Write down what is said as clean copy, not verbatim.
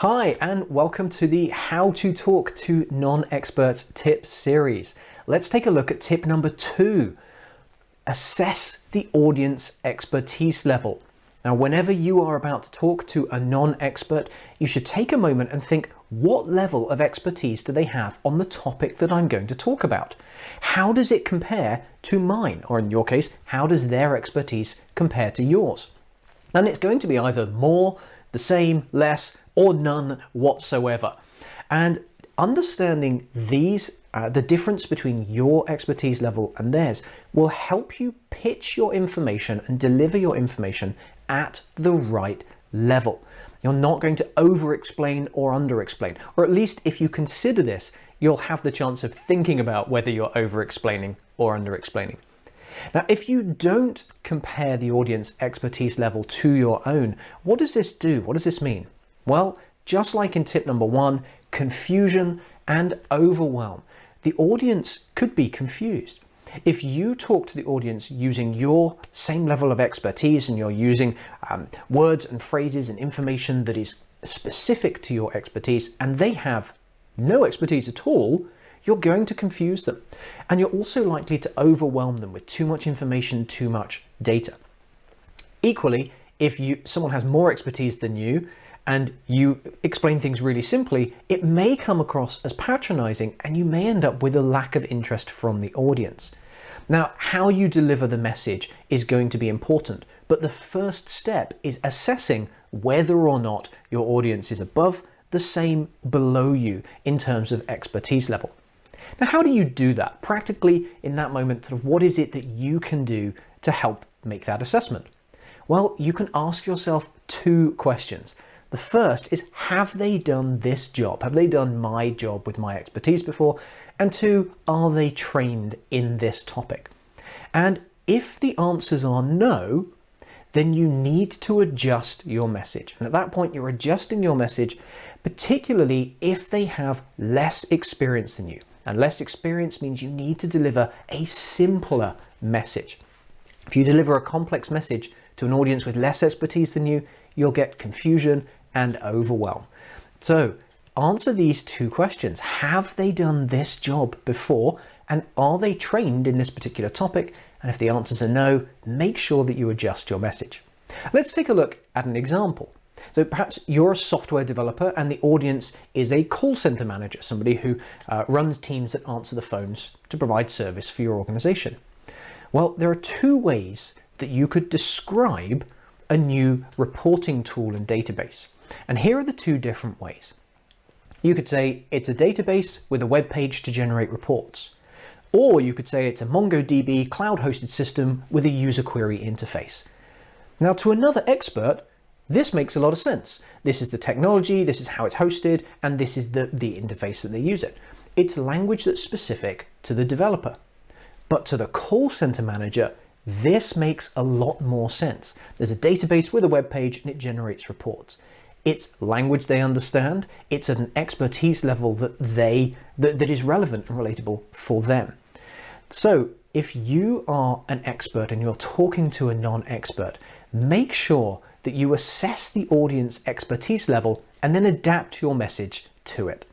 Hi, and welcome to the How to Talk to Non-Experts tip series. Let's take a look at tip number 2. Assess the audience expertise level. Now, whenever you are about to talk to a non-expert, you should take a moment and think, what level of expertise do they have on the topic that I'm going to talk about? How does it compare to mine? Or in your case, how does their expertise compare to yours? And it's going to be either more, the same, less, or none whatsoever. And understanding these, the difference between your expertise level and theirs, will help you pitch your information and deliver your information at the right level. You're not going to over-explain or under-explain, or at least if you consider this, you'll have the chance of thinking about whether you're over-explaining or under-explaining. Now, if you don't compare the audience expertise level to your own, what does this do? What does this mean? Well, just like in tip number 1, confusion and overwhelm. The audience could be confused. If you talk to the audience using your same level of expertise and you're using words and phrases and information that is specific to your expertise and they have no expertise at all, you're going to confuse them. And you're also likely to overwhelm them with too much information, too much data. Equally, if someone has more expertise than you and you explain things really simply, it may come across as patronizing and you may end up with a lack of interest from the audience. Now, how you deliver the message is going to be important, but the first step is assessing whether or not your audience is above, the same, below you in terms of expertise level. Now, how do you do that? Practically, in that moment, sort of what is it that you can do to help make that assessment? Well, you can ask yourself 2 questions. The first is, have they done this job? Have they done my job with my expertise before? And 2, are they trained in this topic? And if the answers are no, then you need to adjust your message. And at that point, you're adjusting your message, particularly if they have less experience than you. And less experience means you need to deliver a simpler message. If you deliver a complex message to an audience with less expertise than you, you'll get confusion and overwhelm. So answer these 2 questions. Have they done this job before? And are they trained in this particular topic? And if the answers are no, make sure that you adjust your message. Let's take a look at an example. So perhaps you're a software developer and the audience is a call center manager, somebody who runs teams that answer the phones to provide service for your organization. Well, there are 2 ways that you could describe a new reporting tool and database. And here are the 2 different ways. You could say it's a database with a web page to generate reports. Or you could say it's a MongoDB cloud-hosted system with a user query interface. Now, to another expert, this makes a lot of sense. This is the technology, this is how it's hosted, and this is the interface that they use it. It's language that's specific to the developer. But to the call center manager, this makes a lot more sense. There's a database with a web page and it generates reports. It's language they understand. It's at an expertise level that is relevant and relatable for them. So if you are an expert and you're talking to a non-expert, make sure that you assess the audience expertise level and then adapt your message to it.